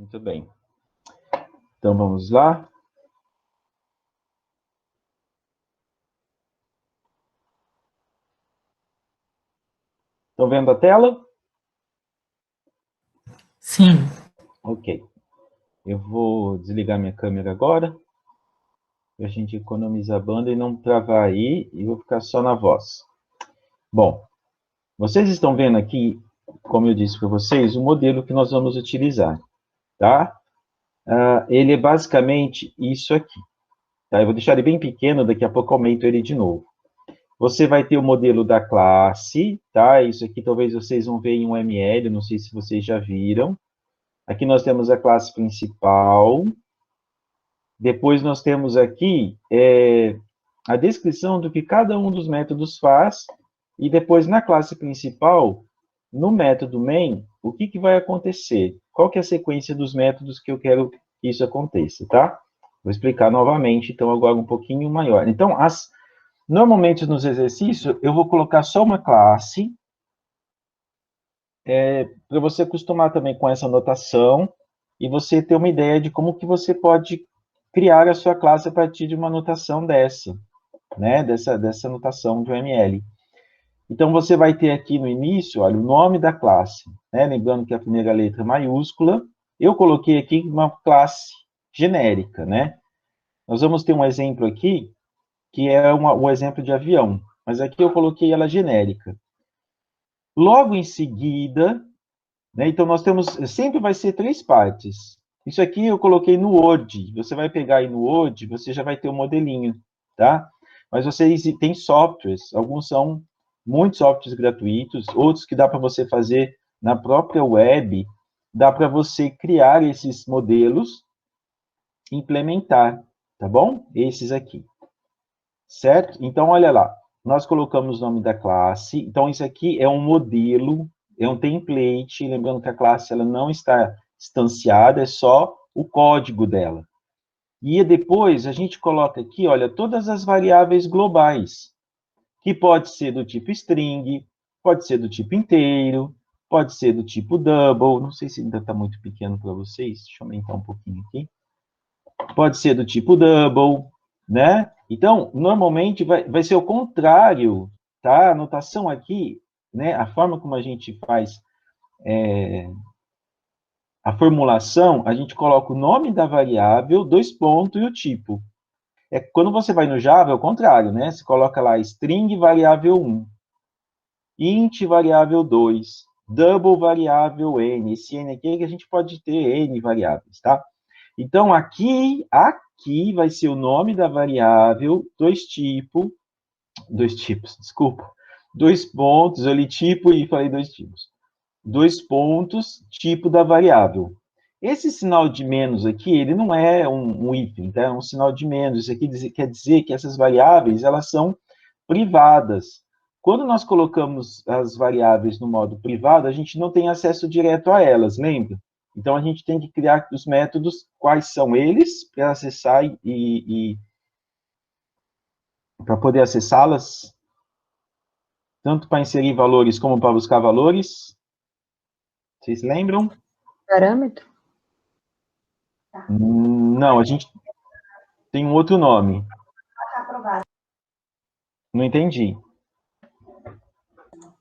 Muito bem. Então, vamos lá. Estão vendo a tela? Sim. Ok. Eu vou desligar minha câmera agora, para a gente economizar a banda e não travar aí, e vou ficar só na voz. Bom, vocês estão vendo aqui, como eu disse para vocês, o modelo que nós vamos utilizar, tá? Ele é basicamente isso aqui, tá? Eu vou deixar ele bem pequeno, daqui a pouco eu aumento ele de novo. Você vai ter o modelo da classe, tá? Isso aqui talvez vocês vão ver em um ML, não sei se vocês já viram. Aqui nós temos a classe principal. Depois nós temos aqui a descrição do que cada um dos métodos faz. E depois na classe principal, no método main, o que vai acontecer? Qual que é a sequência dos métodos que eu quero que isso aconteça, tá? Vou explicar novamente, então, agora um pouquinho maior. Então, normalmente nos exercícios, eu vou colocar só uma classe, para você acostumar também com essa notação, e você ter uma ideia de como que você pode criar a sua classe a partir de uma notação dessa, né? Dessa notação do ML. Então, você vai ter aqui no início, olha, o nome da classe, né? Lembrando que a primeira letra é maiúscula. Eu coloquei aqui uma classe genérica, né? Nós vamos ter um exemplo aqui, que é um exemplo de avião, mas aqui eu coloquei ela genérica. Logo em seguida, né, então nós temos, sempre vai ser 3 partes. Isso aqui eu coloquei no Word, você vai pegar aí no Word, você já vai ter um modelinho, tá? Mas vocês têm softwares, alguns são muitos softwares gratuitos, outros que dá para você fazer na própria web, dá para você criar esses modelos, implementar, tá bom? Esses aqui, certo? Então, olha lá, nós colocamos o nome da classe, então isso aqui é um modelo, é um template, lembrando que a classe ela não está instanciada, é só o código dela. E depois a gente coloca aqui, olha, todas as variáveis globais, que pode ser do tipo string, pode ser do tipo inteiro, pode ser do tipo double, não sei se ainda está muito pequeno para vocês, deixa eu aumentar um pouquinho aqui. Pode ser do tipo double, né? Então, normalmente vai ser o contrário, tá? A notação aqui, né? A forma como a gente faz a formulação, a gente coloca o nome da variável, 2 pontos e o tipo. Quando você vai no Java, é o contrário, né? Você coloca lá string variável 1, int variável 2, double variável n. Esse n aqui é que a gente pode ter n variáveis, tá? Então, aqui vai ser o nome da variável, dois tipos, desculpa, 2 pontos, eu li tipo e falei 2 tipos. 2 pontos, tipo da variável. Esse sinal de menos aqui, ele não é um hífen, tá? É um sinal de menos. Isso aqui quer dizer que essas variáveis, elas são privadas. Quando nós colocamos as variáveis no modo privado, a gente não tem acesso direto a elas, lembra? Então, a gente tem que criar os métodos, quais são eles, para acessar para poder acessá-las, tanto para inserir valores como para buscar valores. Vocês lembram? Parâmetro? Não, a gente tem um outro nome. Não entendi.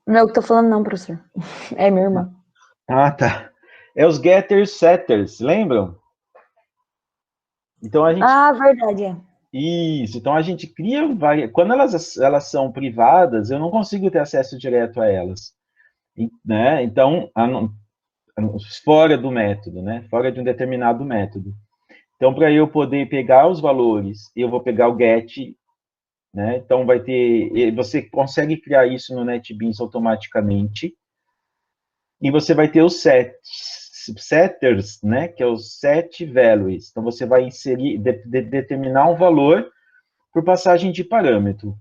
Não é o que tô falando, não, professor. É minha irmã. Ah, tá. É os getters, setters, lembram? Então a gente... Ah, verdade, é. Isso, então a gente cria... Quando elas são privadas, eu não consigo ter acesso direto a elas. Né? Então, fora do método, né? Fora de um determinado método. Então, para eu poder pegar os valores, eu vou pegar o get, né? Então, vai ter... Você consegue criar isso no NetBeans automaticamente. E você vai ter os setters, né? Que é os set values. Então, você vai inserir, determinar um valor por passagem de parâmetro.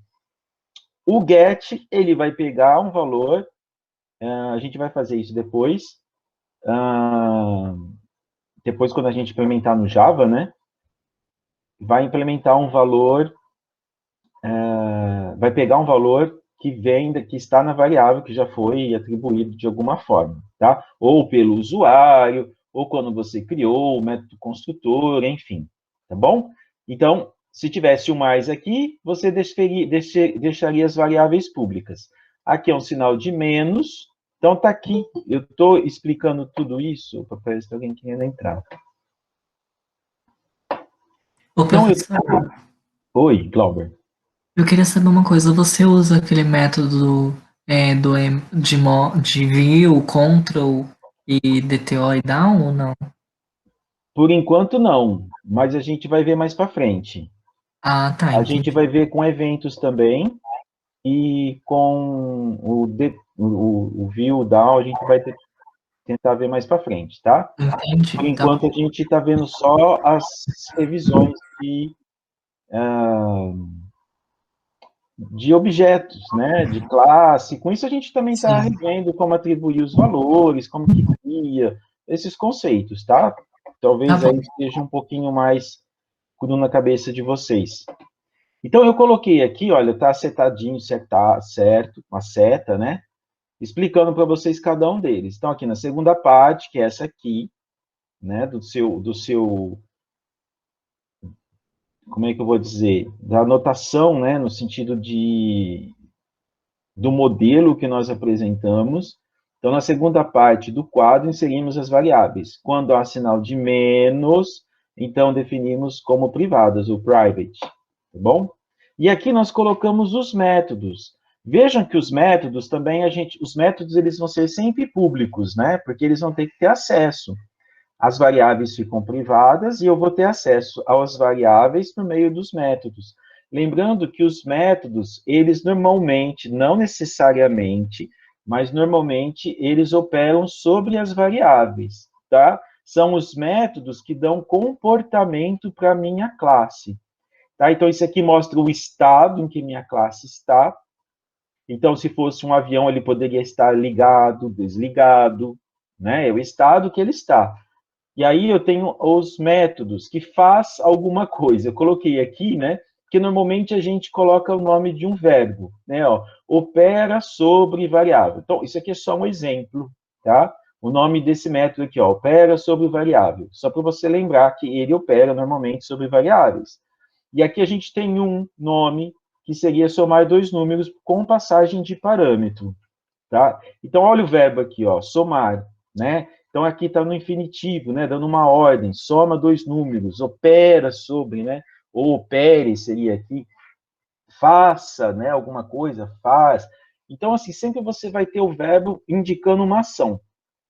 O get, ele vai pegar um valor, a gente vai fazer isso depois, depois quando a gente implementar no Java, né? Vai implementar um valor, vai pegar um valor que está na variável que já foi atribuído de alguma forma, tá? Ou pelo usuário, ou quando você criou o método construtor, enfim, tá bom? Então, se tivesse o mais aqui, você deixaria as variáveis públicas. Aqui é um sinal de menos, então tá aqui, eu estou explicando tudo isso, parece que alguém querendo entrar. Ô, Então, professor, oi, Glauber. eu queria saber uma coisa. Você usa aquele método de view, control e DTO e down ou não? Por enquanto, não, mas a gente vai ver mais para frente. Ah, tá, A gente entendi. vai ver com eventos também, e com o view, o down, a gente vai tentar ver mais para frente, tá? Entendi, Por tá enquanto, bom. a gente está vendo só as revisões de objetos, né, de classe. Com isso, a gente também está Sim, revendo como atribuir os valores, como que cria, esses conceitos, tá? tá Talvez bom. aí esteja um pouquinho mais cru na cabeça de vocês. Então, eu coloquei aqui, olha, tá setadinho, certo, uma seta, né? Explicando para vocês cada um deles. Então, aqui na segunda parte, que é essa aqui, né, do seu, como é que eu vou dizer, da anotação, né, no sentido do modelo que nós apresentamos. Então, na segunda parte do quadro, inserimos as variáveis. Quando há sinal de menos, então definimos como privadas, o private, tá bom? E aqui nós colocamos os métodos. Vejam que os métodos também os métodos eles vão ser sempre públicos, né? Porque eles vão ter que ter acesso. As variáveis ficam privadas e eu vou ter acesso às variáveis por meio dos métodos. Lembrando que os métodos, eles normalmente, não necessariamente, mas normalmente eles operam sobre as variáveis, tá? São os métodos que dão comportamento para a minha classe. Tá? Então, isso aqui mostra o estado em que minha classe está. Então, se fosse um avião, ele poderia estar ligado, desligado, né? É o estado que ele está. E aí eu tenho os métodos que faz alguma coisa. Eu coloquei aqui, né? Que normalmente a gente coloca o nome de um verbo, né? Ó, opera sobre variável. Então, isso aqui é só um exemplo, tá? O nome desse método aqui, ó, opera sobre variável. Só para você lembrar que ele opera normalmente sobre variáveis. E aqui a gente tem um nome que seria somar dois números com passagem de parâmetro, tá? Então, olha o verbo aqui, ó, somar, né? Então, aqui está no infinitivo, né? Dando uma ordem, soma dois números, opera sobre, né? Ou opere seria aqui, faça, né? Alguma coisa, faz. Então, assim, sempre você vai ter o verbo indicando uma ação,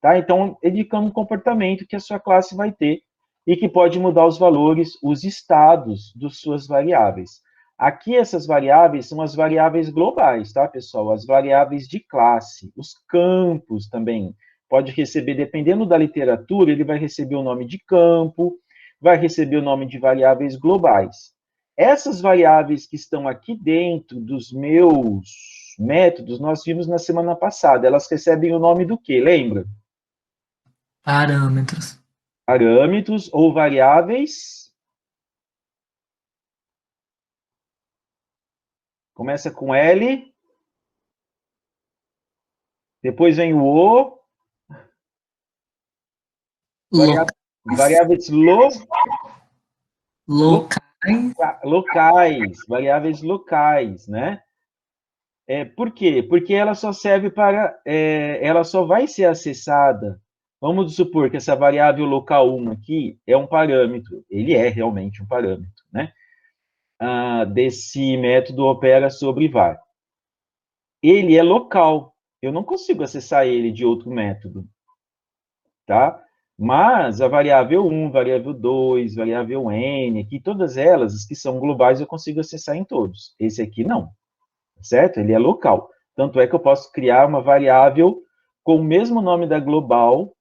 tá? Então, indicando um comportamento que a sua classe vai ter e que pode mudar os valores, os estados das suas variáveis. Aqui, essas variáveis são as variáveis globais, tá, pessoal? As variáveis de classe, os campos também. Pode receber, dependendo da literatura, ele vai receber o nome de campo, vai receber o nome de variáveis globais. Essas variáveis que estão aqui dentro dos meus métodos, nós vimos na semana passada. Elas recebem o nome do quê? Lembra? Parâmetros. Parâmetros ou variáveis. Começa com L, depois vem o O, Locais. variáveis Locais. locais, variáveis locais, né? Por quê? Porque ela só serve para, ela só vai ser acessada. Vamos supor que essa variável local 1 aqui é um parâmetro, ele é realmente um parâmetro, né? Desse método opera sobre var. Ele é local, eu não consigo acessar ele de outro método, tá? Mas a variável 1, variável 2, variável n, aqui, todas elas, as que são globais, eu consigo acessar em todos. Esse aqui não, certo? Ele é local. Tanto é que eu posso criar uma variável com o mesmo nome da global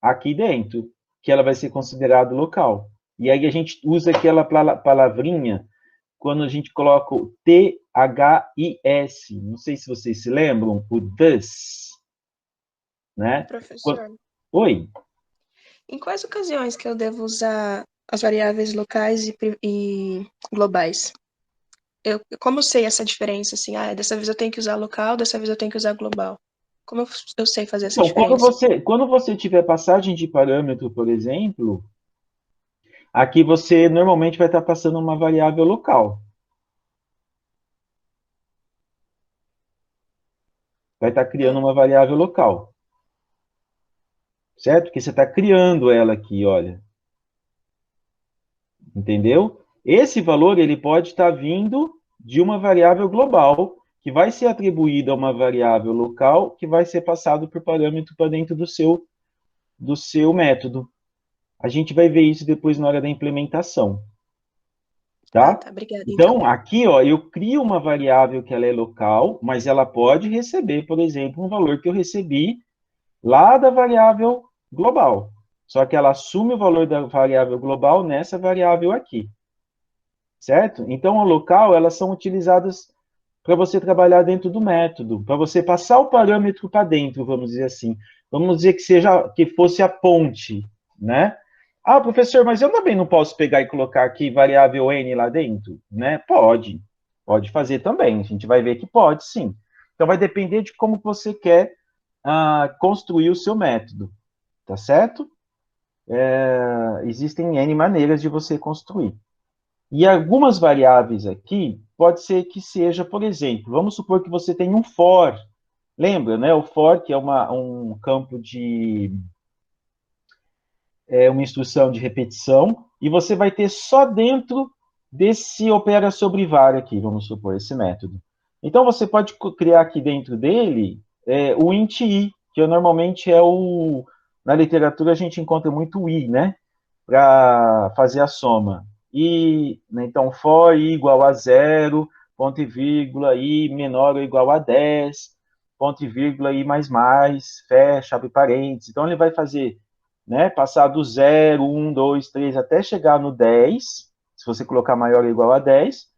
aqui dentro, que ela vai ser considerada local. E aí a gente usa aquela palavrinha quando a gente coloca o THIS. Não sei se vocês se lembram, o this, né? Professor, Oi. em quais ocasiões que eu devo usar as variáveis locais e globais? Como eu sei essa diferença, assim, dessa vez eu tenho que usar local, dessa vez eu tenho que usar global? Como eu sei fazer essa Então, diferença? quando você tiver passagem de parâmetro, por exemplo, aqui você normalmente vai estar passando uma variável local. Vai estar criando uma variável local. Certo? Porque você está criando ela aqui, olha. Entendeu? Esse valor ele pode estar vindo de uma variável global, que vai ser atribuída a uma variável local, que vai ser passado por parâmetro para dentro do seu método. A gente vai ver isso depois na hora da implementação. Ah, Tá? tá. Obrigada, então. Então, aqui, ó, eu crio uma variável que ela é local, mas ela pode receber, por exemplo, um valor que eu recebi lá da variável global. Só que ela assume o valor da variável global nessa variável aqui. Certo? Então, o local, elas são utilizadas para você trabalhar dentro do método, para você passar o parâmetro para dentro, vamos dizer assim. Vamos dizer que fosse a ponte, né? Ah, professor, mas eu também não posso pegar e colocar aqui variável n lá dentro, né? Pode fazer também. A gente vai ver que pode, sim. Então vai depender de como você quer construir o seu método, tá certo? Existem n maneiras de você construir. E algumas variáveis aqui, pode ser que seja, por exemplo, vamos supor que você tem um for. Lembra, né? O for, que é um campo uma instrução de repetição, e você vai ter só dentro desse opera sobre var aqui, vamos supor, esse método. Então, você pode criar aqui dentro dele o int i, que normalmente na literatura a gente encontra muito o i, né? Para fazer a soma. E, né, então, for i igual a 0, ponto e vírgula, i menor ou igual a 10, ponto e vírgula, i mais, fecha, abre parênteses. Então, ele vai fazer, né, passar do 0, 1, 2, 3, até chegar no 10, se você colocar maior ou igual a 10,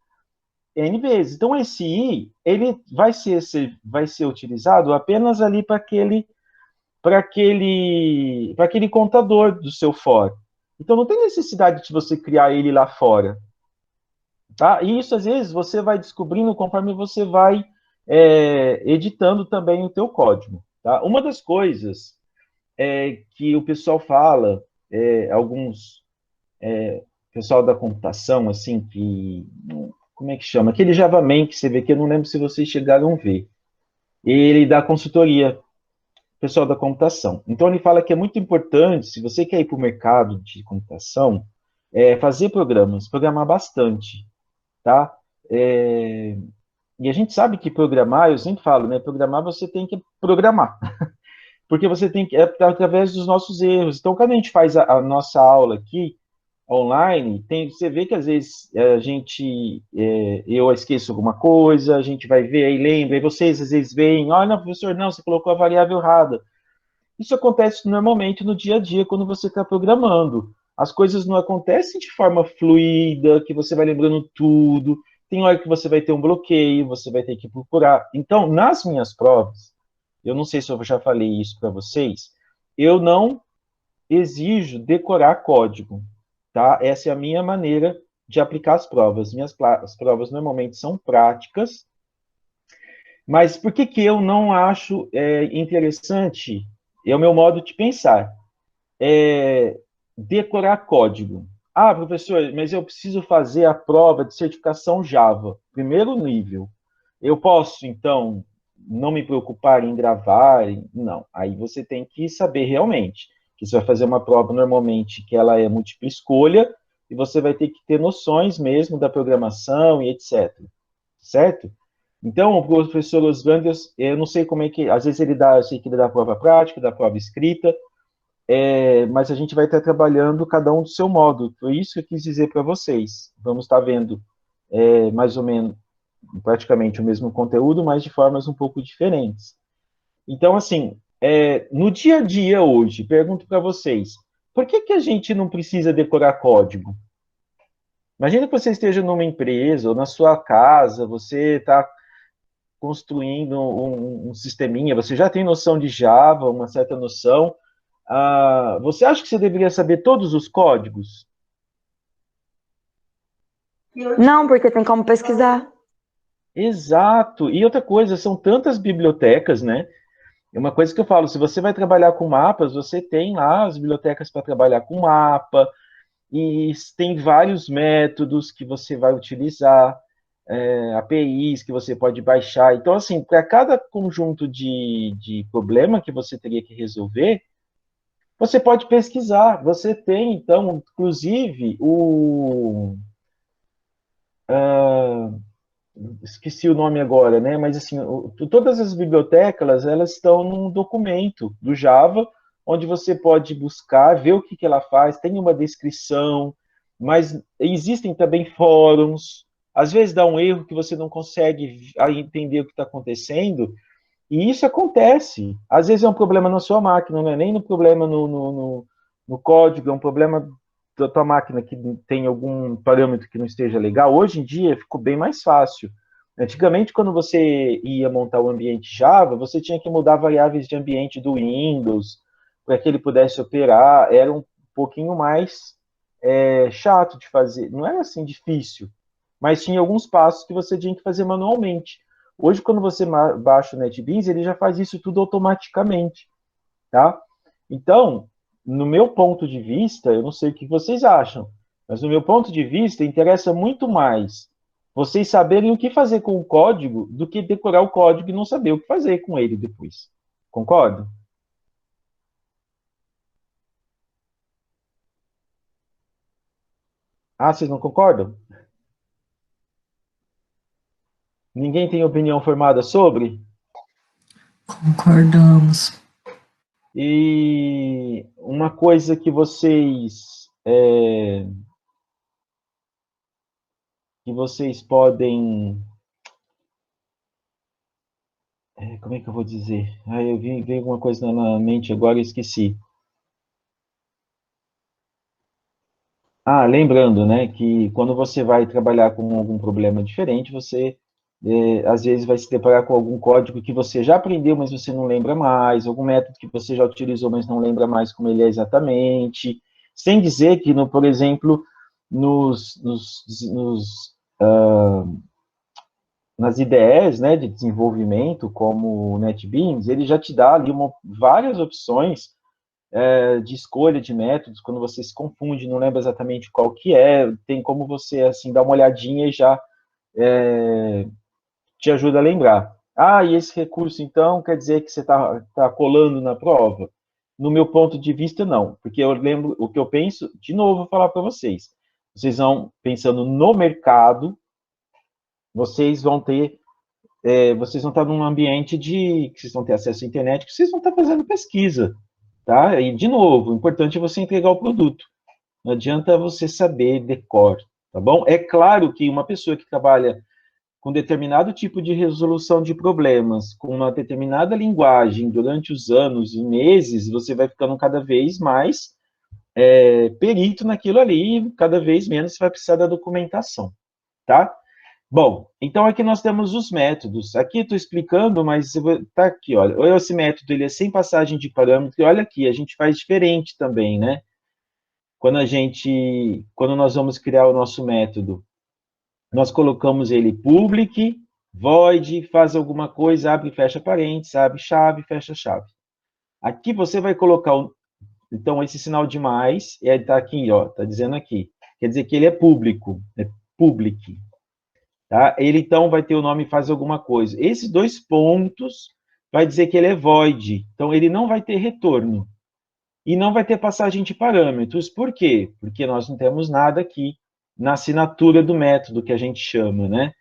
n vezes. Então, esse i, ele vai ser utilizado apenas ali para aquele contador do seu for. Então, não tem necessidade de você criar ele lá fora. Tá? E isso, às vezes, você vai descobrindo conforme você vai editando também o teu código. Tá? Uma das coisas que o pessoal fala, alguns pessoal da computação, assim, como é que chama? Aquele JavaMan que você vê que eu não lembro se vocês chegaram a ver. Ele dá consultoria, pessoal da computação. Então, ele fala que é muito importante, se você quer ir para o mercado de computação, fazer programar bastante, tá? E a gente sabe que programar, eu sempre falo, né? Programar você tem que programar, porque você tem que, através dos nossos erros. Então, quando a gente faz a nossa aula aqui, online, você vê que às vezes eu esqueço alguma coisa, a gente vai ver aí lembra, e vocês às vezes veem, olha, professor, não, você colocou a variável errada. Isso acontece normalmente no dia a dia quando você está programando. As coisas não acontecem de forma fluida, que você vai lembrando tudo. Tem hora que você vai ter um bloqueio, você vai ter que procurar. Então, nas minhas provas, eu não sei se eu já falei isso para vocês, eu não exijo decorar código, tá? Essa é a minha maneira de aplicar as provas. As provas normalmente são práticas, mas por que eu não acho interessante? É o meu modo de pensar. Decorar código. Ah, professor, mas eu preciso fazer a prova de certificação Java, primeiro nível. Eu posso, então, não me preocupar em gravar? Não. Aí você tem que saber realmente que você vai fazer uma prova normalmente que ela é múltipla escolha e você vai ter que ter noções mesmo da programação e etc. Certo? Então, o professor Osvaldo, eu não sei como é que, às vezes eu sei que ele dá prova prática, dá prova escrita, mas a gente vai estar trabalhando cada um do seu modo. Foi isso que eu quis dizer para vocês. Vamos estar vendo mais ou menos, praticamente o mesmo conteúdo, mas de formas um pouco diferentes. Então, assim, no dia a dia hoje, pergunto para vocês, por que a gente não precisa decorar código? Imagina que você esteja numa empresa ou na sua casa, você está construindo um sisteminha, você já tem noção de Java, uma certa noção. Você acha que você deveria saber todos os códigos? Não, porque tem como pesquisar. Exato. E outra coisa, são tantas bibliotecas, né? É uma coisa que eu falo, se você vai trabalhar com mapas, você tem lá as bibliotecas para trabalhar com mapa, e tem vários métodos que você vai utilizar, APIs que você pode baixar. Então, assim, para cada conjunto de problema que você teria que resolver, você pode pesquisar. Você tem, então, inclusive, esqueci o nome agora, né? Mas assim, todas as bibliotecas, elas estão num documento do Java, onde você pode buscar, ver o que ela faz, tem uma descrição, mas existem também fóruns. Às vezes dá um erro que você não consegue entender o que está acontecendo, e isso acontece. Às vezes é um problema na sua máquina, não é nem no problema no código, é um problema da tua máquina que tem algum parâmetro que não esteja legal. Hoje em dia ficou bem mais fácil. Antigamente, quando você ia montar o ambiente Java, você tinha que mudar variáveis de ambiente do Windows para que ele pudesse operar. Era um pouquinho mais chato de fazer. Não era assim difícil, mas tinha alguns passos que você tinha que fazer manualmente. Hoje, quando você baixa o NetBeans, ele já faz isso tudo automaticamente, tá? Então, no meu ponto de vista, eu não sei o que vocês acham, mas no meu ponto de vista, interessa muito mais vocês saberem o que fazer com o código do que decorar o código e não saber o que fazer com ele depois. Concordo? Ah, vocês não concordam? Ninguém tem opinião formada sobre? Concordamos. E uma coisa que vocês podem, como é que eu vou dizer? Eu veio alguma coisa na mente agora e esqueci. Lembrando, né, que quando você vai trabalhar com algum problema diferente, você às vezes vai se deparar com algum código que você já aprendeu, mas você não lembra mais, algum método que você já utilizou, mas não lembra mais como ele é exatamente. Sem dizer que, por exemplo, nos, nos, nos, nas IDEs, né, de desenvolvimento, como o NetBeans, ele já te dá ali várias opções de escolha de métodos, quando você se confunde, não lembra exatamente qual que tem como você, assim, dar uma olhadinha e já te ajuda a lembrar. E esse recurso, então, quer dizer que você tá colando na prova? No meu ponto de vista, não, porque eu lembro, o que eu penso, de novo, vou falar para vocês. Vocês vão, pensando no mercado, vocês vão ter vocês vão estar num ambiente que vocês vão ter acesso à internet, que vocês vão estar fazendo pesquisa, tá? E, de novo, o importante é você entregar o produto. Não adianta você saber decor, tá bom? É claro que uma pessoa que trabalha com determinado tipo de resolução de problemas, com uma determinada linguagem, durante os anos e meses, você vai ficando cada vez mais perito naquilo ali, e cada vez menos você vai precisar da documentação, tá? Bom, então aqui nós temos os métodos. Aqui estou explicando, mas está aqui, olha. Esse método ele é sem passagem de parâmetro, e olha aqui, a gente faz diferente também, né? Quando nós vamos criar o nosso método, nós colocamos ele public, void, faz alguma coisa, abre e fecha parênteses, abre chave, fecha chave. Aqui você vai colocar, então, esse sinal de mais, está aqui, ó, está dizendo aqui. Quer dizer que ele é público, é public. Tá? Ele, então, vai ter o nome faz alguma coisa. Esses dois pontos vai dizer que ele é void. Então, ele não vai ter retorno. E não vai ter passagem de parâmetros. Por quê? Porque nós não temos nada aqui na assinatura do método, que a gente chama, né?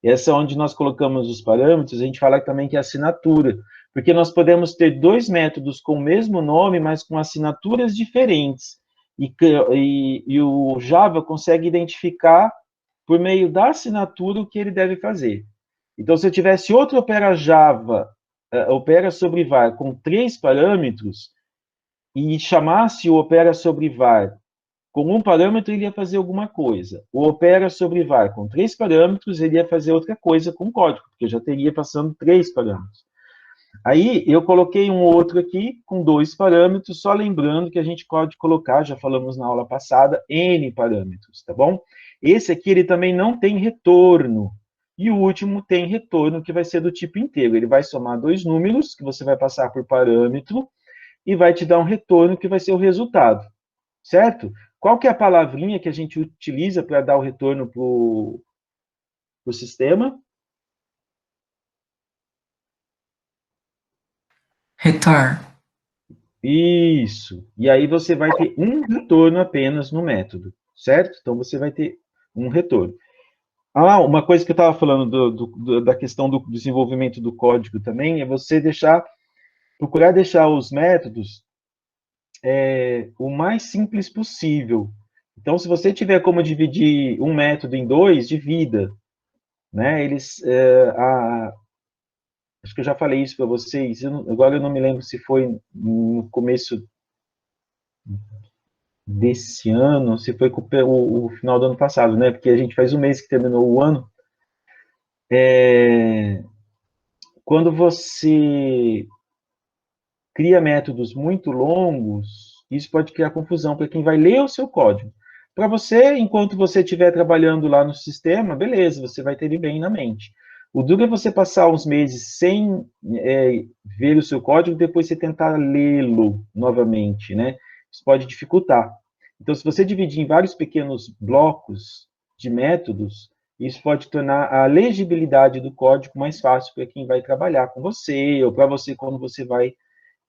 Essa é onde nós colocamos os parâmetros, a gente fala também que é assinatura. Porque nós podemos ter dois métodos com o mesmo nome, mas com assinaturas diferentes. E o Java consegue identificar por meio da assinatura o que ele deve fazer. Então, se eu tivesse outro opera Java, opera sobre var com 3 parâmetros, e chamasse o opera sobre var com um parâmetro, ele ia fazer alguma coisa. O opera sobre var com 3 parâmetros, ele ia fazer outra coisa com o código, porque eu já teria passando 3 parâmetros. Aí, eu coloquei um outro aqui com 2 parâmetros, só lembrando que a gente pode colocar, já falamos na aula passada, N parâmetros, tá bom? Esse aqui, ele também não tem retorno. e o último tem retorno, que vai ser do tipo inteiro. Ele vai somar dois números, que você vai passar por parâmetro, e vai te dar um retorno, que vai ser o resultado, certo? Qual que é a palavrinha que a gente utiliza para dar o retorno para o sistema? Return. Isso. E aí você vai ter um retorno apenas no método, certo? Então você vai ter um retorno. Ah, uma coisa que eu estava falando da questão do desenvolvimento do código também é você procurar deixar os métodos o mais simples possível. Então, se você tiver como dividir um método em dois, divida, né? Acho que eu já falei isso para vocês. Agora eu não me lembro se foi no começo desse ano, se foi o final do ano passado, né? Porque a gente faz um mês que terminou o ano. Quando você cria métodos muito longos, isso pode criar confusão para quem vai ler o seu código. Para você, enquanto você estiver trabalhando lá no sistema, beleza, você vai ter ele bem na mente. O duro é você passar uns meses sem ver o seu código, depois você tentar lê-lo novamente, né? Isso pode dificultar. Então, se você dividir em vários pequenos blocos de métodos, isso pode tornar a legibilidade do código mais fácil para quem vai trabalhar com você, ou para você quando você vai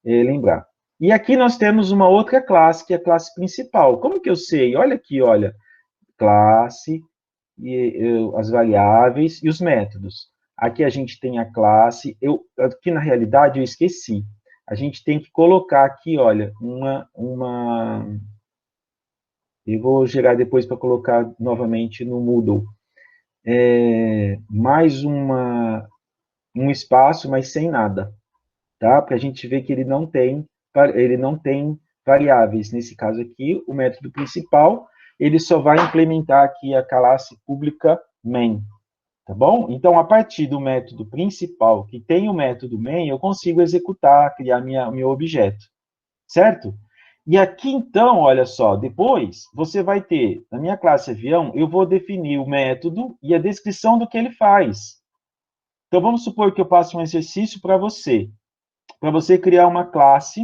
lembrar. E aqui nós temos uma outra classe, que é a classe principal. Como que eu sei? Olha aqui, olha, classe, as variáveis e os métodos. Aqui a gente tem a classe, aqui na realidade eu esqueci. A gente tem que colocar aqui, olha, eu vou gerar depois para colocar novamente no Moodle. Mais um espaço, mas sem nada, tá? Para a gente ver que ele não tem variáveis. Nesse caso aqui, o método principal, ele só vai implementar aqui a classe pública main, tá bom? Então, a partir do método principal, que tem o método main, eu consigo executar, criar meu objeto, certo? E aqui, então, olha só, depois você vai ter, na minha classe avião, eu vou definir o método e a descrição do que ele faz. Então, vamos supor que eu passe um exercício para você criar uma classe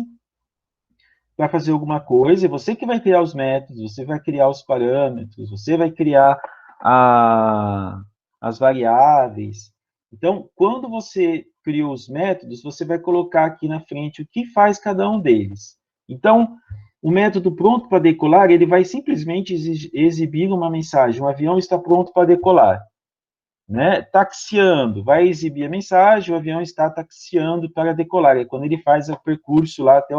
para fazer alguma coisa, e você que vai criar os métodos, você vai criar os parâmetros, você vai criar as variáveis. Então, quando você criou os métodos, você vai colocar aqui na frente o que faz cada um deles. Então, o método pronto para decolar, ele vai simplesmente exibir uma mensagem, o avião está pronto para decolar. Né? Taxiando, vai exibir a mensagem, o avião está taxiando para decolar, é quando ele faz o percurso lá até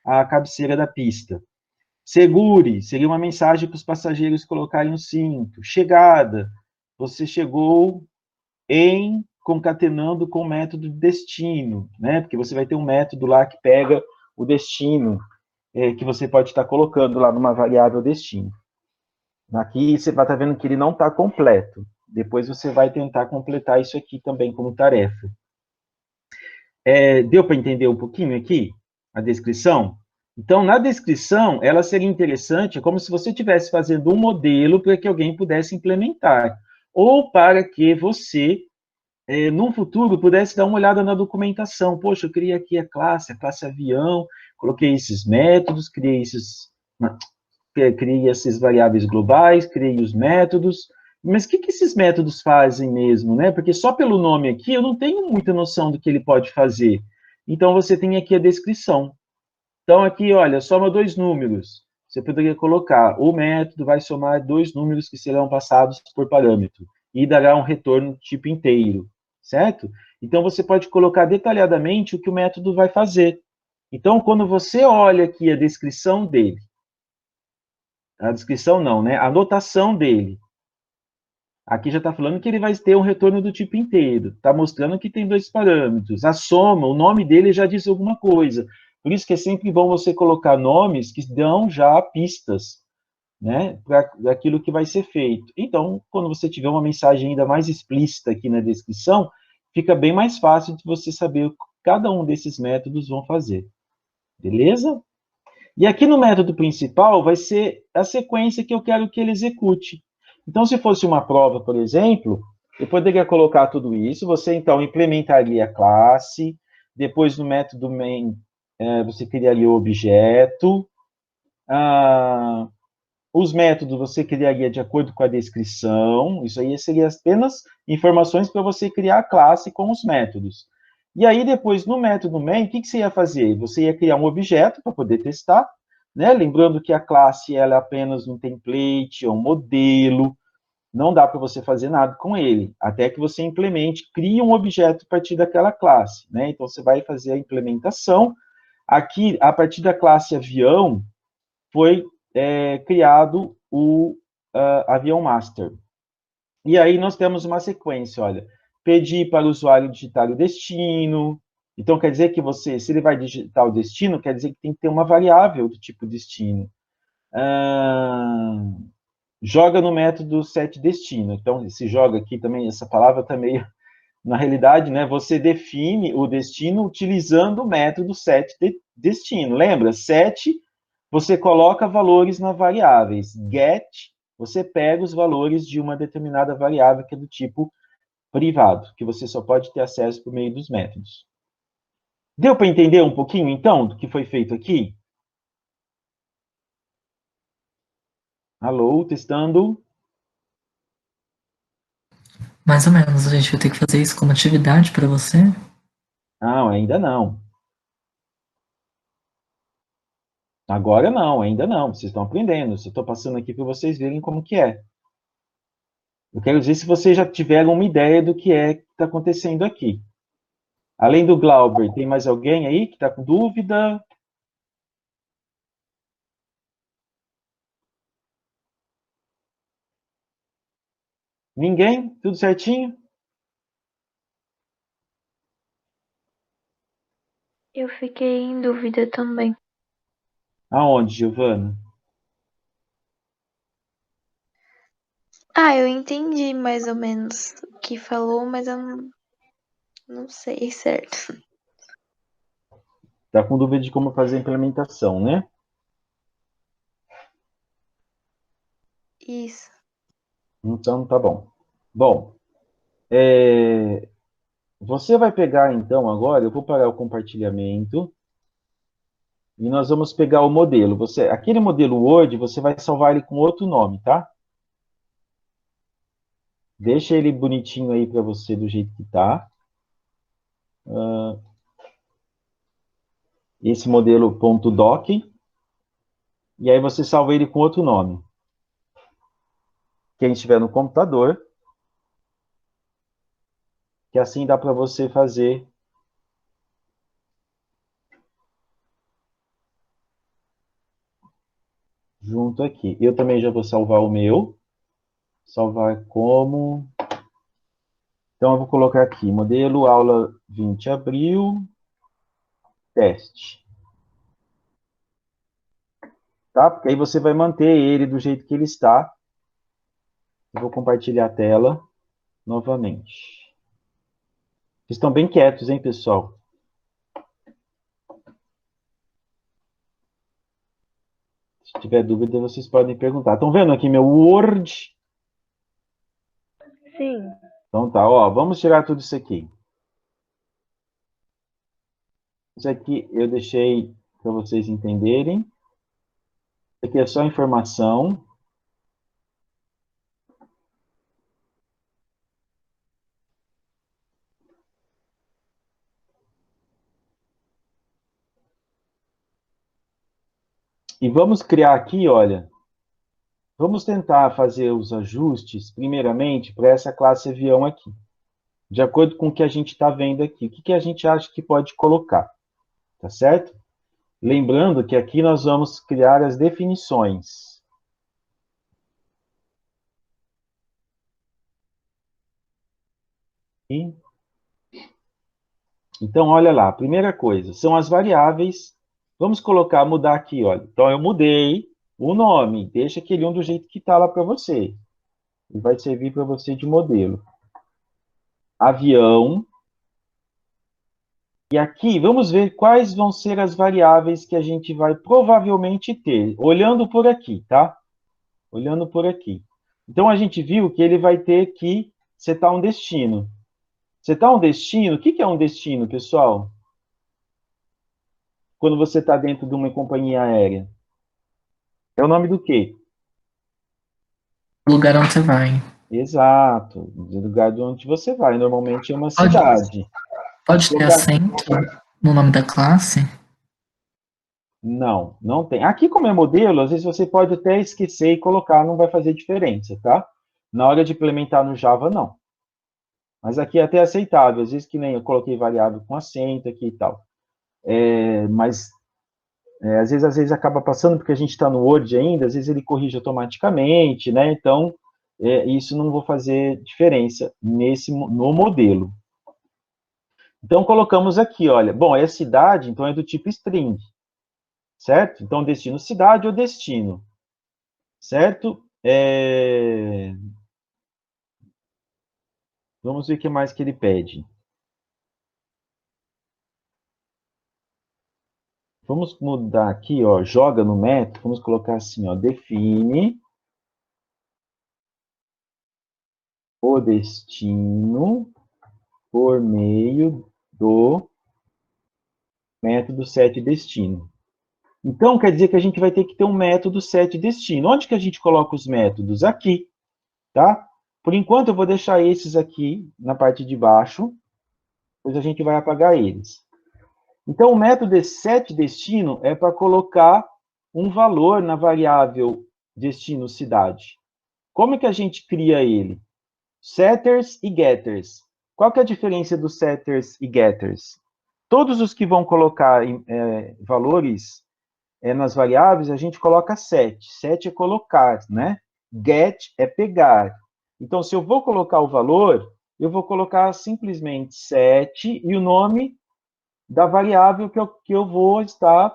a cabeceira da pista. Segure, seria uma mensagem para os passageiros colocarem o cinto. Chegada, você chegou concatenando com o método de destino, né? Porque você vai ter um método lá que pega o destino, que você pode estar colocando lá numa variável destino. Aqui você vai estar vendo que ele não está completo. Depois você vai tentar completar isso aqui também como tarefa. Deu para entender um pouquinho aqui a descrição? Então, na descrição, ela seria interessante, como se você estivesse fazendo um modelo para que alguém pudesse implementar, ou para que você, no futuro, pudesse dar uma olhada na documentação. Poxa, eu criei aqui a classe avião, coloquei esses métodos, criei essas variáveis globais, criei os métodos, mas o que esses métodos fazem mesmo, né? Porque só pelo nome aqui eu não tenho muita noção do que ele pode fazer. Então, você tem aqui a descrição. Então, aqui, olha, soma dois números. Você poderia colocar, o método vai somar dois números que serão passados por parâmetro e dará um retorno tipo inteiro, certo? Então, você pode colocar detalhadamente o que o método vai fazer. Então, quando você olha aqui a descrição dele, a descrição não, né? A notação dele. Aqui já está falando que ele vai ter um retorno do tipo inteiro. Está mostrando que tem dois parâmetros. A soma, o nome dele já diz alguma coisa. Por isso que é sempre bom você colocar nomes que dão já pistas, né? Para aquilo que vai ser feito. Então, quando você tiver uma mensagem ainda mais explícita aqui na descrição, fica bem mais fácil de você saber o que cada um desses métodos vão fazer. Beleza? E aqui no método principal vai ser a sequência que eu quero que ele execute. Então, se fosse uma prova, por exemplo, Eu poderia colocar tudo isso, você então implementaria a classe, depois no método main, você criaria o objeto, os métodos você criaria de acordo com a descrição, isso aí seria apenas informações para você criar a classe com os métodos. E aí depois no método main, o que você ia fazer? Você ia criar um objeto para poder testar, né? Lembrando que a classe ela é apenas um template, é um modelo, não dá para você fazer nada com ele, até que você implemente, crie um objeto a partir daquela classe, né? Então, você vai fazer a implementação. Aqui, a partir da classe avião, foi criado o avião master. E aí, nós temos uma sequência, olha, pedir para o usuário digitar o destino. Então, quer dizer que você, se ele vai digitar o destino, quer dizer que tem que ter uma variável do tipo destino. Joga no método setDestino. Então, esse joga aqui também, essa palavra também, na realidade, né, você define o destino utilizando o método setDestino. Lembra? Set, você coloca valores nas variáveis. Get, você pega os valores de uma determinada variável que é do tipo privado, que você só pode ter acesso por meio dos métodos. Deu para entender um pouquinho, então, do que foi feito aqui? Alô, testando. Mais ou menos, a gente vai ter que fazer isso como atividade para você? Não, ainda não. Agora não, ainda não. Vocês estão aprendendo. Eu estou passando aqui para vocês verem como que é. Eu quero dizer se vocês já tiveram uma ideia do que é que está acontecendo aqui. Além do Glauber, tem mais alguém aí que está com dúvida? Ninguém? Tudo certinho? Eu fiquei em dúvida também. Aonde, Giovana? Eu entendi mais ou menos o que falou, mas eu não sei certo. Está com dúvida de como fazer a implementação, né? Isso. Então, tá bom. Bom, você vai pegar, então, agora, eu vou parar o compartilhamento e nós vamos pegar o modelo. Aquele modelo Word, você vai salvar ele com outro nome, tá? Deixa ele bonitinho aí para você do jeito que tá. Esse modelo .doc. E aí você salva ele com outro nome. Quem estiver no computador, que assim dá para você fazer junto aqui. Eu também já vou salvar o meu. Salvar como... Então, eu vou colocar aqui, modelo aula 20 abril, teste. Tá? Porque aí você vai manter ele do jeito que ele está. Eu vou compartilhar a tela novamente. Vocês estão bem quietos, hein, pessoal? Se tiver dúvida, vocês podem perguntar. Estão vendo aqui meu Word? Sim. Então tá, ó, vamos tirar tudo isso aqui. Isso aqui eu deixei para vocês entenderem. Isso aqui é só informação. E vamos criar aqui, olha, vamos tentar fazer os ajustes, primeiramente, para essa classe avião aqui. De acordo com o que a gente está vendo aqui. O que a gente acha que pode colocar? Tá certo? Lembrando que aqui nós vamos criar as definições. Então, olha lá, primeira coisa, são as variáveis. Vamos mudar aqui, olha. Então, eu mudei o nome, deixa aquele um do jeito que está lá para você. E vai servir para você de modelo. Avião. E aqui, vamos ver quais vão ser as variáveis que a gente vai provavelmente ter. Olhando por aqui, tá? Olhando por aqui. Então, a gente viu que ele vai ter que setar um destino. Setar um destino, o que que é um destino, pessoal? Quando você está dentro de uma companhia aérea. É o nome do quê? O lugar onde você vai. Exato, do lugar de onde você vai. Normalmente é uma Pode, cidade. pode ter Lugar- acento no nome da classe? Não, não tem. Aqui, como é modelo, às vezes você pode até esquecer e colocar, não vai fazer diferença, tá? Na hora de implementar no Java, não. Mas aqui é até aceitável, às vezes que nem eu coloquei variável com acento aqui e tal. Mas às vezes acaba passando porque a gente está no Word ainda, às vezes ele corrige automaticamente, né? Então, isso não vou fazer diferença no modelo. Então, colocamos aqui, olha, bom, é cidade, então é do tipo string, certo? Então, destino cidade ou destino, certo? Vamos ver o que mais que ele pede. Vamos mudar aqui, ó, joga no método, vamos colocar assim, ó, define o destino por meio do método setDestino. Então, quer dizer que a gente vai ter que ter um método setDestino. Onde que a gente coloca os métodos? Aqui, tá? Por enquanto, eu vou deixar esses aqui na parte de baixo, depois a gente vai apagar eles. Então, o método setDestino é para colocar um valor na variável destino cidade. Como é que a gente cria ele? Setters e getters. Qual que é a diferença dos setters e getters? Todos os que vão colocar valores nas variáveis, a gente coloca set. Set é colocar, né? Get é pegar. Então, se eu vou colocar o valor, eu vou colocar simplesmente set e o nome da variável que eu vou estar...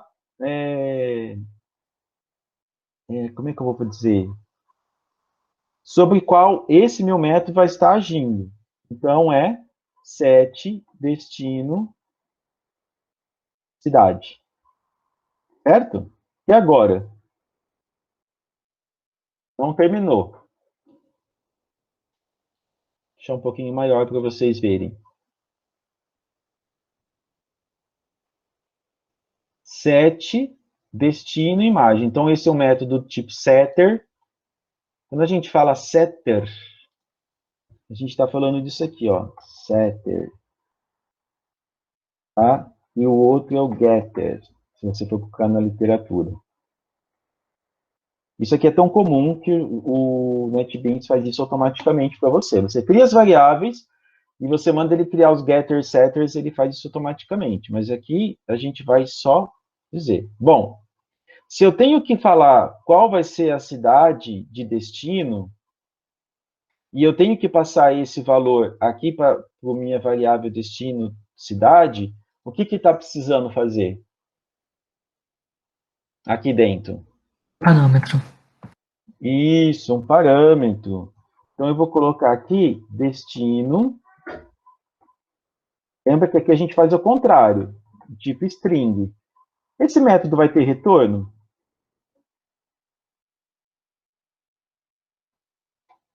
como é que eu vou dizer? Sobre qual esse meu método vai estar agindo. Então, é set destino cidade. Certo? E agora? Não terminou. Deixar um pouquinho maior para vocês verem. Set destino imagem. Então, esse é o método do tipo setter. Quando a gente fala setter, a gente está falando disso aqui, ó. Setter. Tá? E o outro é o getter, se você for procurar na literatura. Isso aqui é tão comum que o NetBeans faz isso automaticamente para você. Você cria as variáveis e você manda ele criar os getters, setters, ele faz isso automaticamente. Mas aqui a gente vai só dizer. Bom, se eu tenho que falar qual vai ser a cidade de destino, e eu tenho que passar esse valor aqui para a minha variável destino cidade, o que está precisando fazer aqui dentro? Parâmetro. Isso, um parâmetro. Então, eu vou colocar aqui destino. Lembra que aqui a gente faz o contrário, tipo string. Esse método vai ter retorno?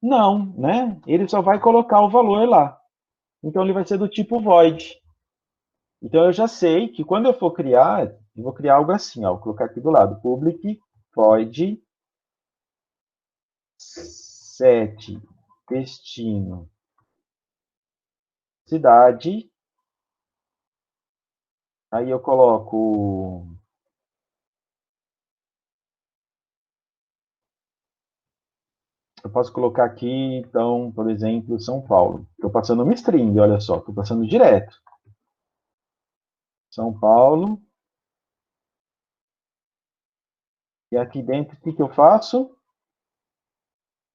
Não, né? Ele só vai colocar o valor lá. Então, ele vai ser do tipo void. Então, eu já sei que quando eu for criar, eu vou criar algo assim, ó, vou colocar aqui do lado, public void set destino cidade. Aí eu coloco... Eu posso colocar aqui, então, por exemplo, São Paulo. Estou passando uma string, olha só, estou passando direto. São Paulo. E aqui dentro, o que, que eu faço?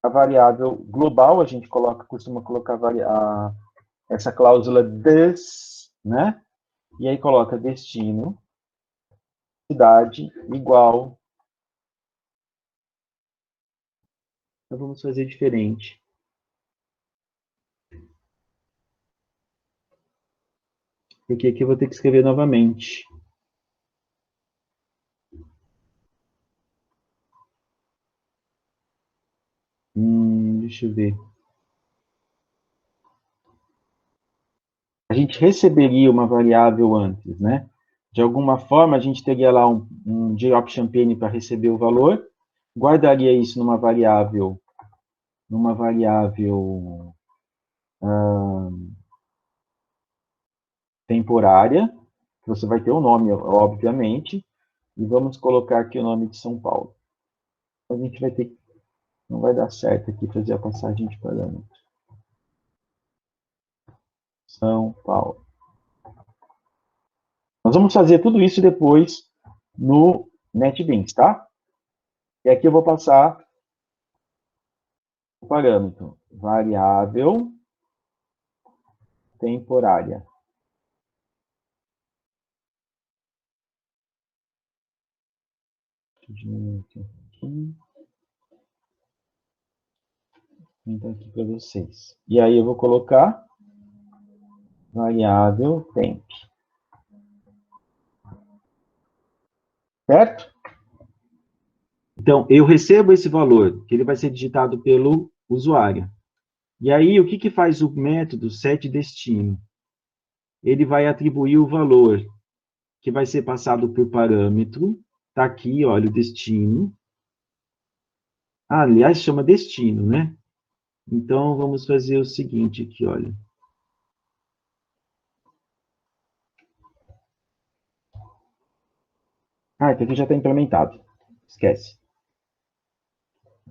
A variável global, a gente costuma colocar essa cláusula this, né? E aí coloca destino, cidade, igual. Então vamos fazer diferente. Porque aqui eu vou ter que escrever novamente. Deixa eu ver. a gente receberia uma variável antes, né? De alguma forma, a gente teria lá um JOP-Champagne para receber o valor, guardaria isso numa variável temporária, que você vai ter o nome, obviamente, e vamos colocar aqui o nome de São Paulo. A gente vai ter, não vai dar certo aqui fazer a passagem de parâmetro. São Paulo. Nós vamos fazer tudo isso depois no NetBeans, tá? E aqui eu vou passar o parâmetro variável temporária. Aqui. Então, aqui para vocês. E aí eu vou colocar variável temp. Certo? Então, eu recebo esse valor, que ele vai ser digitado pelo usuário. E aí, o que faz o método setDestino? Ele vai atribuir o valor que vai ser passado por parâmetro. Está aqui, olha, o destino. Ah, aliás, chama destino, né? Então, vamos fazer o seguinte aqui, olha. Ah, isso aqui já está implementado. Esquece.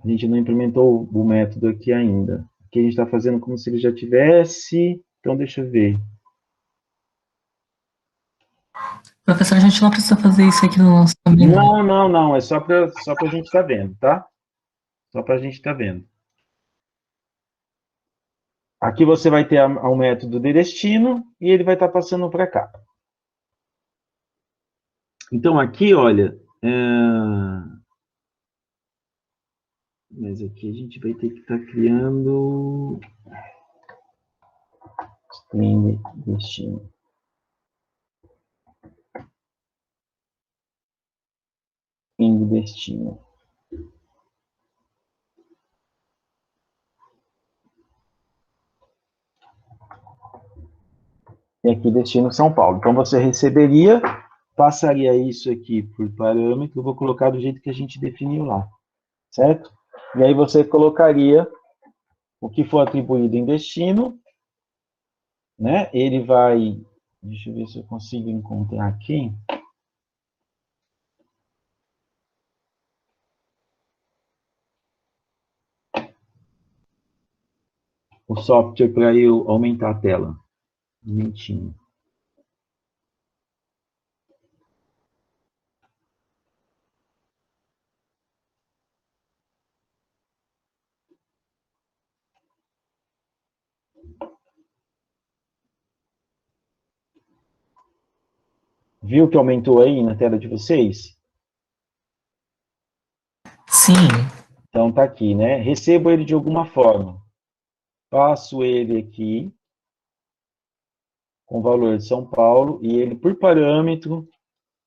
A gente não implementou o método aqui ainda. Aqui a gente está fazendo como se ele já tivesse. Então, deixa eu ver. Professor, a gente não precisa fazer isso aqui no nosso também, não. Não. É só para a gente estar vendo, tá? Só para a gente estar vendo. Aqui você vai ter o método de destino e ele vai estar passando para cá. Então, aqui, olha... Mas aqui a gente vai ter que estar criando... String destino. String destino. E aqui destino São Paulo. Então, você receberia, passaria isso aqui por parâmetro, eu vou colocar do jeito que a gente definiu lá, certo? E aí você colocaria o que for atribuído em destino, né? Ele vai, deixa eu ver se eu consigo encontrar aqui. O software para eu aumentar a tela. Um momentinho. Viu que aumentou aí na tela de vocês? Sim. Então tá aqui, né? Recebo ele de alguma forma. Passo ele aqui com o valor de São Paulo e ele, por parâmetro,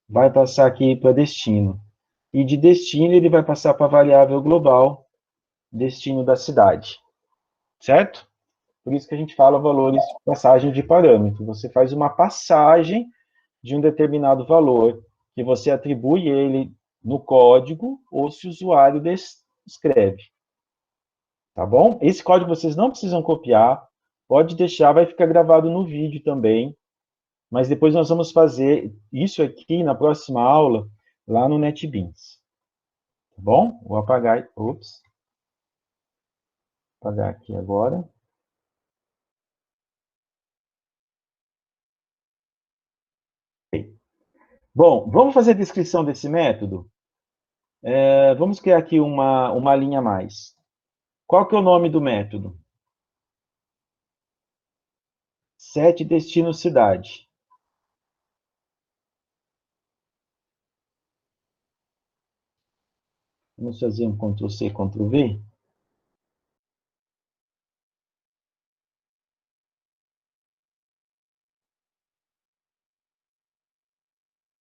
vai passar aqui para destino. E de destino ele vai passar para a variável global, destino da cidade. Certo? Por isso que a gente fala valores de passagem de parâmetro. Você faz uma passagem de um determinado valor, que você atribui ele no código, ou se o usuário escreve. Tá bom? Esse código vocês não precisam copiar, pode deixar, vai ficar gravado no vídeo também, mas depois nós vamos fazer isso aqui na próxima aula, lá no NetBeans. Tá bom? Vou apagar, ops. Vou apagar aqui agora. Bom, vamos fazer a descrição desse método? Vamos criar aqui uma linha a mais. Qual que é o nome do método? setDestino cidade. Vamos fazer um Ctrl+C, Ctrl+V.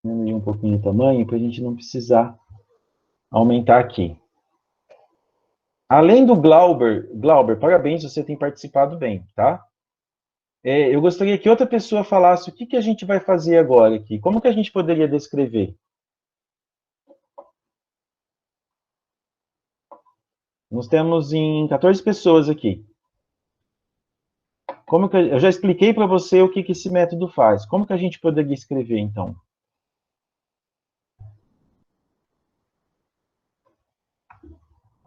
Diminuir um pouquinho o tamanho para a gente não precisar aumentar aqui. Além do Glauber, parabéns, você tem participado bem, tá? eu gostaria que outra pessoa falasse o que a gente vai fazer agora aqui. Como que a gente poderia descrever? Nós temos em 14 pessoas aqui. Eu já expliquei para você o que esse método faz. Como que a gente poderia escrever, então?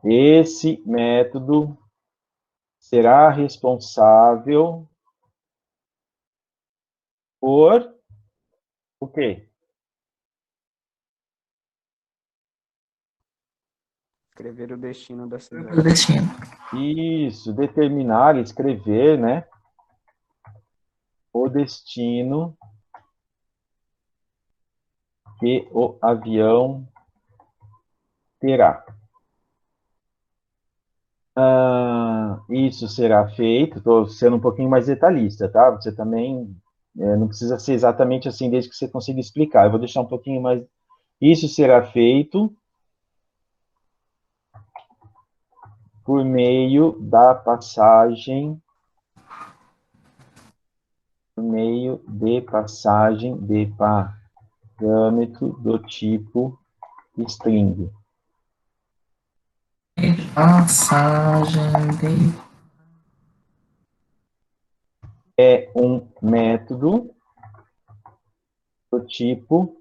Esse método será responsável por o quê? Escrever o destino da O cidade. destino. Isso, determinar, escrever, né? O destino que o avião terá. Isso será feito, estou sendo um pouquinho mais detalhista, tá? Você também não precisa ser exatamente assim, desde que você consiga explicar. Eu vou deixar um pouquinho mais. Isso será feito por meio da passagem, de parâmetro do tipo string. Passagem de... É um método do tipo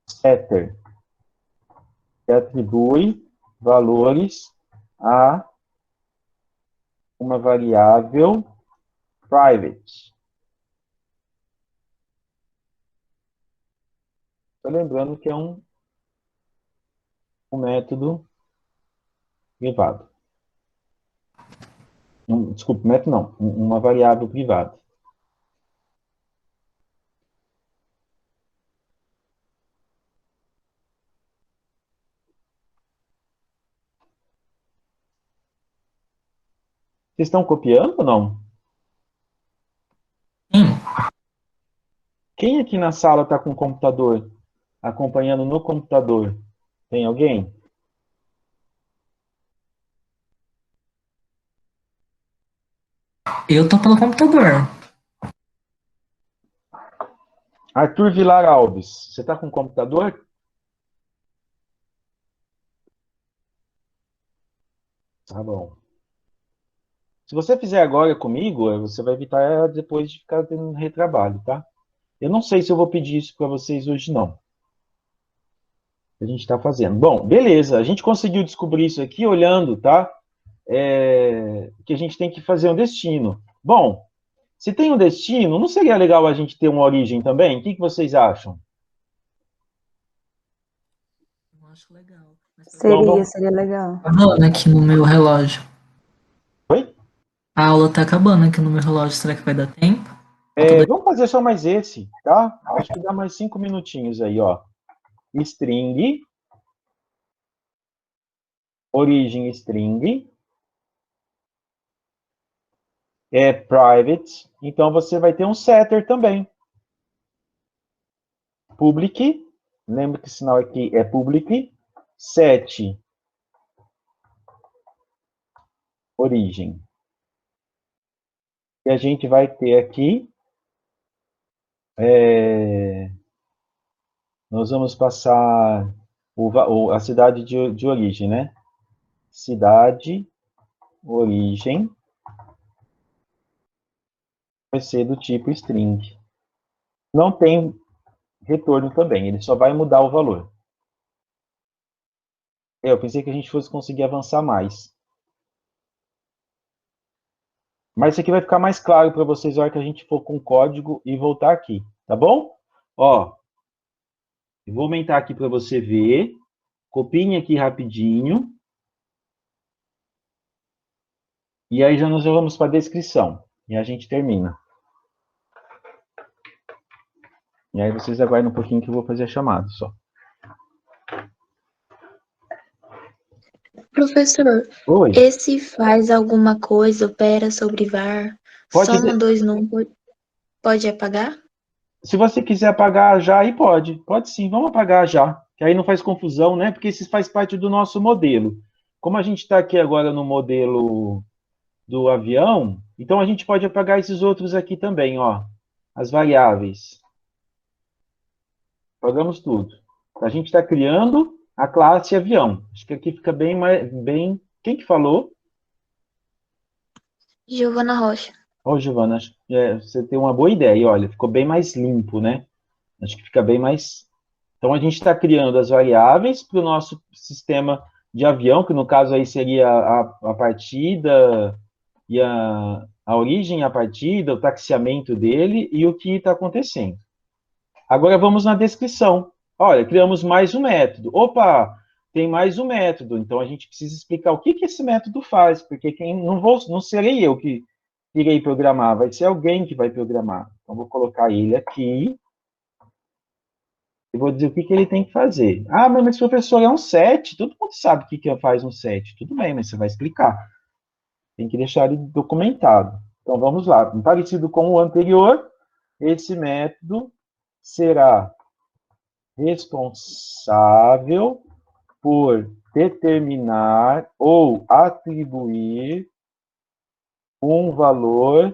setter, que atribui valores a uma variável private. Estou lembrando que é um método privado. Desculpe, método não, uma variável privada. Vocês estão copiando ou não? Sim, Quem aqui na sala está com o computador? Acompanhando no computador? Tem alguém? eu tô pelo computador. Arthur Vilar Alves, você está com o computador? Tá bom. Se você fizer agora comigo, você vai evitar depois de ficar tendo retrabalho, tá? Eu não sei se eu vou pedir isso para vocês hoje, não. A gente está fazendo. Bom, beleza. A gente conseguiu descobrir isso aqui olhando, tá? Que a gente tem que fazer um destino. Bom, se tem um destino, não seria legal a gente ter uma origem também? O que vocês acham? Eu acho legal. Então, vamos... Seria legal. Acabando aqui no meu relógio. Oi? A aula tá acabando aqui no meu relógio. Será que vai dar tempo? Vamos fazer só mais esse, tá? Acho que dá mais 5 minutinhos aí, ó. String, origem string, private, então você vai ter um setter também. Public, lembra que o sinal aqui é public, set, origem. E a gente vai ter aqui, nós vamos passar a cidade de origem, né? Cidade, origem, vai ser do tipo string. Não tem retorno também, ele só vai mudar o valor. Eu pensei que a gente fosse conseguir avançar mais. Mas isso aqui vai ficar mais claro para vocês na hora que a gente for com o código e voltar aqui, tá bom? Ó, eu vou aumentar aqui para você ver. Copiem aqui rapidinho. E aí nós já vamos para a descrição. E a gente termina. E aí vocês aguardam um pouquinho que eu vou fazer a chamada só. Professor, Oi. esse faz alguma coisa, opera sobre var, Pode soma ser. dois números, pode apagar? Se você quiser apagar já, aí pode. Pode sim, vamos apagar já. Que aí não faz confusão, né? Porque isso faz parte do nosso modelo. Como a gente está aqui agora no modelo do avião, Então, a gente pode apagar esses outros aqui também, ó. As variáveis. Apagamos tudo. A gente está criando a classe avião. Acho que aqui fica bem... Quem que falou? Giovana Rocha. Ô, Giovana, você tem uma boa ideia. Olha, ficou bem mais limpo, né? Acho que fica bem mais... Então, a gente está criando as variáveis para o nosso sistema de avião, que no caso aí seria a partida e a origem, a partida, o taxiamento dele e o que está acontecendo. Agora vamos na descrição. Olha, criamos mais um método. Opa, tem mais um método. Então a gente precisa explicar o que esse método faz, porque não serei eu que irei programar, vai ser alguém que vai programar. Então vou colocar ele aqui e vou dizer o que ele tem que fazer. Ah, mas professor, é um set. Todo mundo sabe o que faz um set. Tudo bem, mas você vai explicar. Tem que deixar ele documentado. Então vamos lá. Parecido com o anterior, esse método será responsável por determinar ou atribuir um valor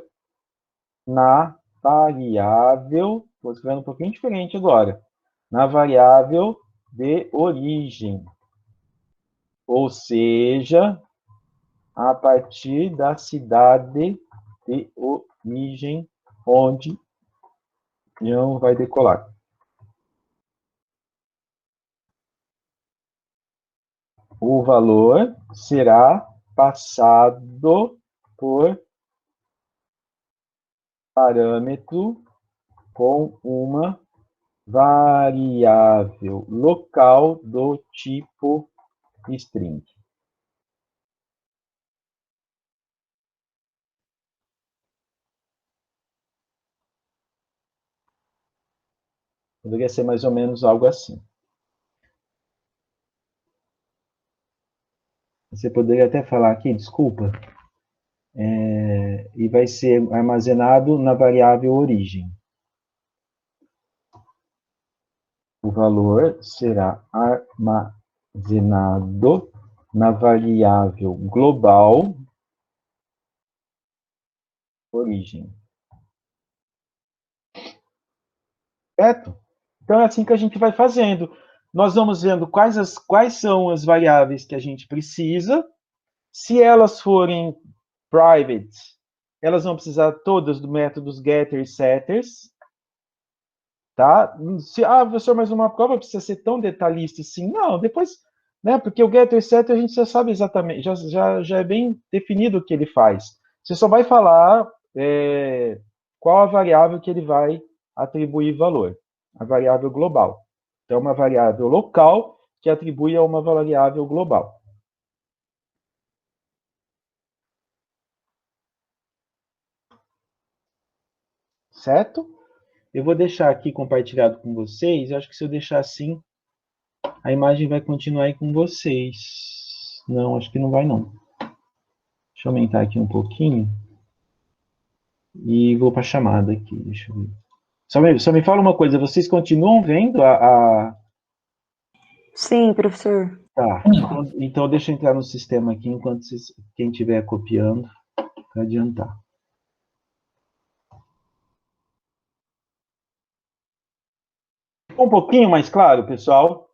na variável, estou escrevendo um pouquinho diferente agora, na variável de origem. Ou seja, a partir da cidade de origem onde o avião vai decolar. O valor será passado por parâmetro com uma variável local do tipo string. Poderia ser mais ou menos algo assim. Você poderia até falar aqui, desculpa, e vai ser armazenado na variável origem. O valor será armazenado na variável global origem. Certo? Então é assim que a gente vai fazendo. Nós vamos vendo quais são as variáveis que a gente precisa. Se elas forem private, elas vão precisar todas do método getter e setters. Tá? Professor, mas uma prova precisa ser tão detalhista assim? Não, depois, né? Porque o getter e setter a gente já sabe exatamente, já é bem definido o que ele faz. Você só vai falar qual a variável que ele vai atribuir valor, a variável global. Então, é uma variável local que atribui a uma variável global. Certo? Eu vou deixar aqui compartilhado com vocês. Eu acho que se eu deixar assim, a imagem vai continuar aí com vocês. Não, acho que não vai não. Deixa eu aumentar aqui um pouquinho. E vou para a chamada aqui. Deixa eu ver. Só me fala uma coisa, vocês continuam vendo Sim, professor. Tá, então deixa eu entrar no sistema aqui enquanto quem estiver copiando, para adiantar. Ficou um pouquinho mais claro, pessoal?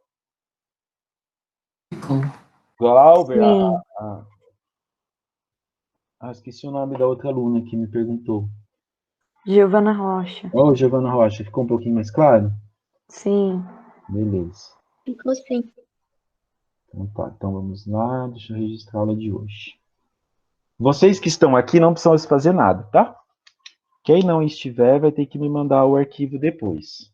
Ficou. Glauber, Sim. esqueci o nome da outra aluna que me perguntou. Giovana Rocha. Ô, Giovana Rocha, ficou um pouquinho mais claro? Sim. Beleza. Ficou sim. Então tá, então vamos lá, deixa eu registrar a aula de hoje. Vocês que estão aqui não precisam fazer nada, tá? Quem não estiver vai ter que me mandar o arquivo depois.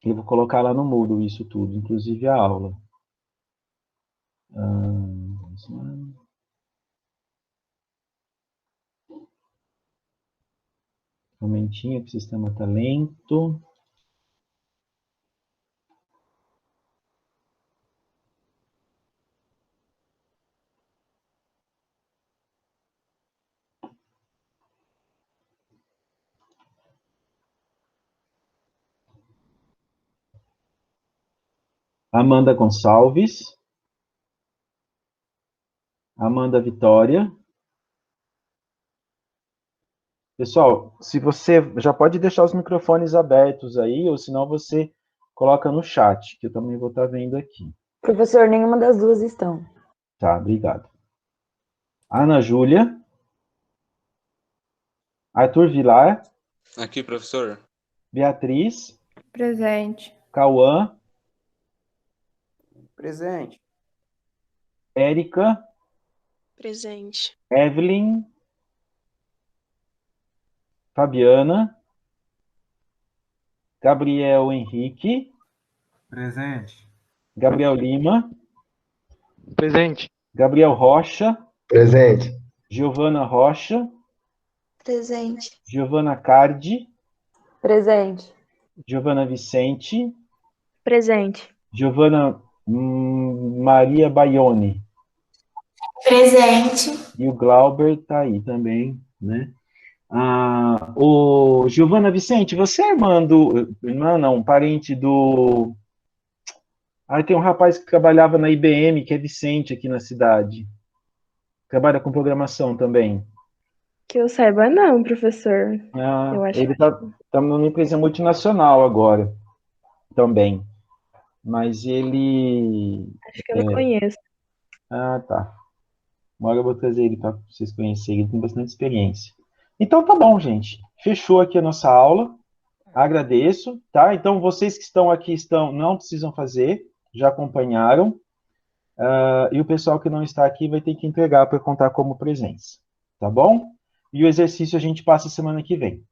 Eu vou colocar lá no Moodle isso tudo, inclusive a aula. Vamos lá. Um momentinho, que o sistema está lento. Amanda Gonçalves. Amanda Vitória. Pessoal, se você já pode deixar os microfones abertos aí, ou senão você coloca no chat, que eu também vou estar vendo aqui. Professor, nenhuma das duas estão. Tá, obrigado. Ana Júlia. Arthur Vilar. Aqui, professor. Beatriz. Presente. Cauã. Presente. Érica. Presente. Evelyn. Fabiana. Gabriel Henrique. Presente. Gabriel Lima. Presente. Gabriel Rocha. Presente. Giovana Rocha. Presente. Giovana Cardi. Presente. Giovana Vicente. Presente. Giovana Maria Baione. Presente. E o Glauber tá aí também, né? O Giovana Vicente, você é irmã não, parente do... tem um rapaz que trabalhava na IBM, que é Vicente, aqui na cidade. Trabalha com programação também. Que eu saiba, não, professor. Eu acho Ele tá numa empresa multinacional agora, também. Mas ele... Acho que eu não conheço. Tá. Uma hora eu vou trazer ele para vocês conhecerem, ele tem bastante experiência. Então tá bom, gente. Fechou aqui a nossa aula. Agradeço, tá? Então vocês que estão aqui não precisam fazer, já acompanharam. E o pessoal que não está aqui vai ter que entregar para contar como presença, tá bom? E o exercício a gente passa semana que vem.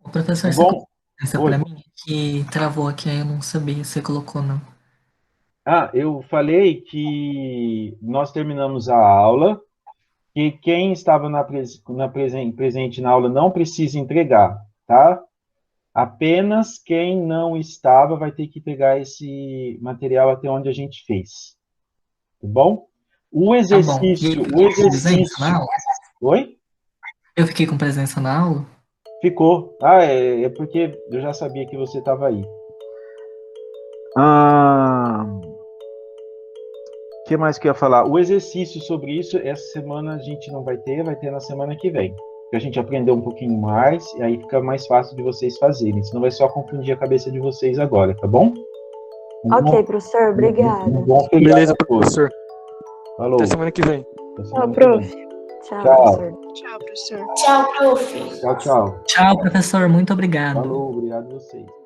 O professor, Tá bom? essa Oi. pra mim que travou aqui, aí eu não sabia se você colocou, não. Eu falei que nós terminamos a aula, que quem estava presente na aula não precisa entregar, tá? Apenas quem não estava vai ter que pegar esse material até onde a gente fez. Tá bom? O exercício... Tá bom. E eu fiquei com presença na aula? Oi? Eu fiquei com presença na aula? Ficou. É porque eu já sabia que você estava aí. O que mais que eu ia falar? O exercício sobre isso, essa semana a gente não vai ter na semana que vem. Porque a gente aprendeu um pouquinho mais, e aí fica mais fácil de vocês fazerem. Senão vai só confundir a cabeça de vocês agora, tá bom? Ok, professor, obrigada. Bom feriado. Beleza, professor. Falou. Até semana que vem. Tchau, prof. Tchau, Tchau. professor. Tchau, professor. Tchau, prof. Tchau, tchau. Tchau, professor. Muito obrigado. Falou, obrigado a vocês.